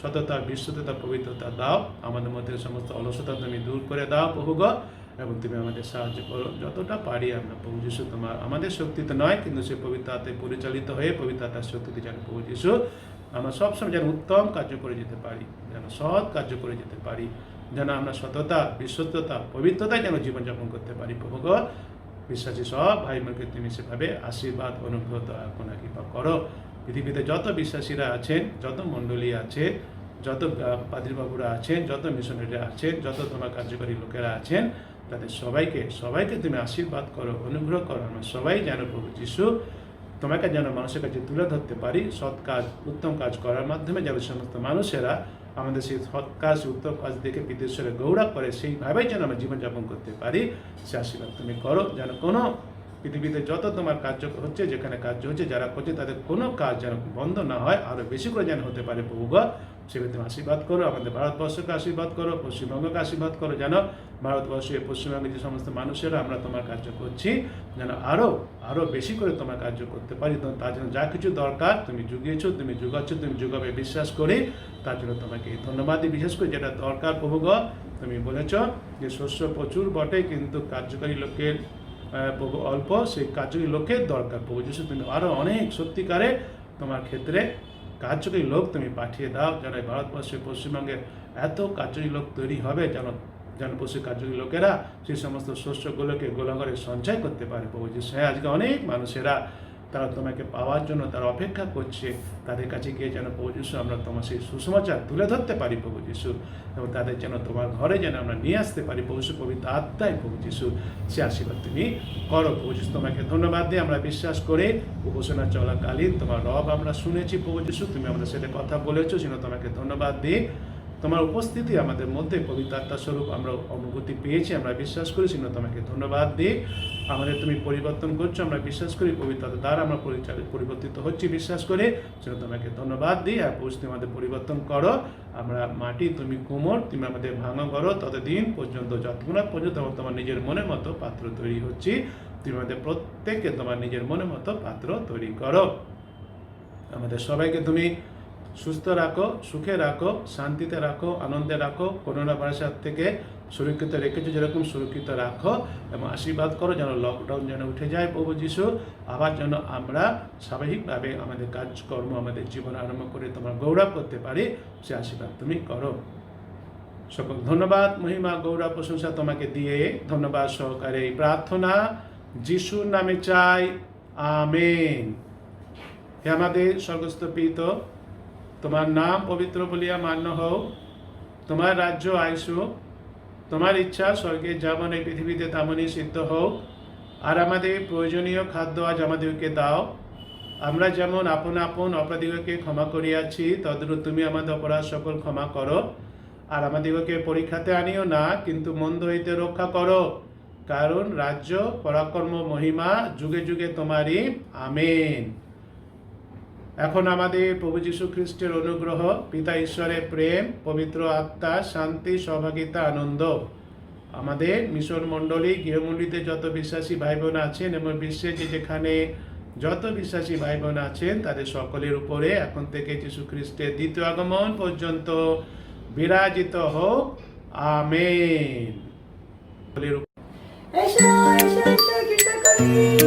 সততা, বিশ্বতা, পবিত্রতা দাও, আমাদের মধ্যে সমস্ত অলসতা তুমি দূর করে দাও প্রভু গো, এবং তুমি আমাদের সাহায্য করো যতটা পারি আমরা প্রভু যিশু, তোমার আমাদের শক্তিতে নয় কিন্তু সে পবিত্র আত্মায় পরিচালিত হয়ে পবিত্র আত্মার শক্তিতে যেন প্রভু যিশু আমরা সবসময় যেন উত্তম কার্য করে যেতে পারি, যেন সৎ কার্য করে যেতে পারি, যেন আমরা সততা, বিশ্বস্ততা, পবিত্রতায় যেন জীবনযাপন করতে পারি প্রভু গো। বিশ্বাসী সব ভাই বোনকে তুমি সেভাবে আশীর্বাদ, অনুগ্রহ, দয়া, করুণা, কৃপা করো। পৃথিবীতে যত বিশ্বাসীরা আছেন, যত মণ্ডলী আছে, যত পাদ্রীবাবুরা আছেন, যত মিশনারিরা আছেন, যত তোমার কার্যকরী লোকেরা আছেন, তাদের সবাইকে তুমি আশীর্বাদ করো, অনুগ্রহ করো। আমরা সবাই যেন প্রভু যিশু তোমাকে যেন মানুষের কাছে তুলে ধরতে পারি, সৎ কাজ, উত্তম কাজ করার মাধ্যমে যেন সমস্ত মানুষেরা আমাদের সেই সৎ কাজ, উত্তম কাজ দেখে বিদেশের গৌরব করে, সেইভাবেই যেন আমরা জীবনযাপন করতে পারি। সে আশীর্বাদ তুমি করো, যেন কোনো পৃথিবীতে যত তোমার কার্য হচ্ছে, যেখানে কার্য হচ্ছে, যারা করছে তাদের কোনো কাজ যেন বন্ধ না হয়, আরও বেশি করে যেন হতে পারে প্রভু গো। সেভাবে তুমি আশীর্বাদ করো, আমাদের ভারতবর্ষকে আশীর্বাদ করো, পশ্চিমবঙ্গকে আশীর্বাদ করো, যেন ভারতবর্ষে, পশ্চিমবঙ্গে যে সমস্ত মানুষেরা আমরা তোমার কার্য করছি যেন আরও বেশি করে তোমার কার্য করতে পারি। তার জন্য যা কিছু দরকার তুমি জুগিয়েছো, তুমি যুগাচ্ছ, তুমি যুগাবে বিশ্বাস করি, তার জন্য তোমাকে ধন্যবাদ দিই। বিশেষ করে যেটা দরকার প্রভু গো, তুমি বলেছ যে শস্য প্রচুর বটে কিন্তু কার্যকারী লোকের প্রভু অল্প, সেই কার্যকরী লোকের দরকার প্রভু যিশু, তুমি আরও অনেক সত্যিকারে তোমার ক্ষেত্রে কার্যকরী লোক তুমি পাঠিয়ে দাও, যেন ভারতবর্ষে, পশ্চিমবঙ্গে এত কার্যকরী লোক তৈরি হবে যেন পশু কার্যকরী লোকেরা সেই সমস্ত শস্যগুলোকে গোলাঘরে সঞ্চয় করতে পারে প্রভু যিশু। হ্যাঁ, আজকে অনেক মানুষেরা তারা তোমাকে পাওয়ার জন্য তারা অপেক্ষা করছে, তাদের কাছে গিয়ে যেন প্রভু যিশু আমরা তোমার সেই সুসমাচার তুলে ধরতে পারি প্রভু যিশু, এবং তাদের যেন তোমার ঘরে যেন আমরা নিয়ে আসতে পারি প্রভু যিশু, পবিত্র আত্মায় প্রভু যিশু সে আশীর্বাদ তুমি করো প্রভু যিশু। তোমাকে ধন্যবাদ দিয়ে আমরা বিশ্বাস করে উপাসনা চলাকালীন তোমার রব আমরা শুনেছি প্রভু যিশু, তুমি আমাদের সাথে কথা বলেছো, সেজন্য তোমাকে ধন্যবাদ দিই। তোমার উপস্থিতি আমাদের মধ্যে পবিত্র আত্মার স্বরূপ আমরা অনুভূতি পেয়েছি, আমরা বিশ্বাস করি, সেজন্য তোমাকে ধন্যবাদ দিই। আমাদের তুমি পরিবর্তন করছো, আমরা বিশ্বাস করি, পবিত্র আত্মার দ্বারা আমরা পরিবর্তিত হচ্ছি বিশ্বাস করে, সেজন্য তোমাকে ধন্যবাদ দিই। আর তুমি আমাদের পরিবর্তন করো, আমরা মাটি, তুমি কোমর, তুমি আমাদের ভাঙা করো, ততদিন পর্যন্ত যতক্ষণ পর্যন্ত তোমার নিজের মনের মতো পাত্র তৈরি হচ্ছি, তুমি আমাদের প্রত্যেককে তোমার নিজের মনের মতো পাত্র তৈরি করো। আমাদের সবাইকে তুমি সুস্থ রাখো, সুখে রাখো, শান্তিতে রাখো, আনন্দে রাখো, করোনা ভাইরাস থেকে সুরক্ষিত রেখেছো যেরকম সুরক্ষিত রাখো, এবং আশীর্বাদ করো যেন লকডাউন যেন উঠে যায় প্রভু যিশু, আবার যেন আমরা স্বাভাবিকভাবে আমাদের কাজকর্ম, আমাদের জীবন আরম্ভ করে তোমার গৌরব করতে পারি, সে আশীর্বাদ তুমি করো। সকল ধন্যবাদ, মহিমা, গৌরব, প্রশংসা তোমাকে দিয়ে ধন্যবাদ সহকারে এই প্রার্থনা যিশুর নামে চাই, আমেন। হে আমাদের স্বর্গস্থ পিতা, তোমার নাম পবিত্র বলিয়া মান্য হোক, তোমার রাজ্য আইসুক, তোমার ইচ্ছা স্বর্গে যেমন এই পৃথিবীতে তেমনই সিদ্ধ হোক। আর আমাদের প্রয়োজনীয় খাদ্য আজ আমাদেরকে দাও, আমরা যেমন আপন আপন অপরাধীকে ক্ষমা করিয়াছি তদ্রূপ তুমি আমাদের অপরাধ সকল ক্ষমা করো। আর আমাদিগকে পরীক্ষাতে আনিও না, কিন্তু মন্দ হইতে রক্ষা করো, কারণ রাজ্য, পরাক্রম, মহিমা যুগে যুগে তোমারই, আমেন। এখন আমাদের প্রভু যীশু খ্রিস্টের অনুগ্রহ, পিতা ঈশ্বরের প্রেম, পবিত্র আত্মার শান্তি, সহভাগিতা, আনন্দ আমাদের মিশন মণ্ডলী গৃহমন্ডিতে যত বিশ্বাসী ভাই বোন আছেন এবং বিশ্বে যেখানে যত বিশ্বাসী ভাই বোন আছেন তাদের সকলের উপরে এখন থেকে যীশু খ্রিস্টের দ্বিতীয় আগমন পর্যন্ত বিরাজিত হোক, আমেন। এসো এসো এসো গীতা করি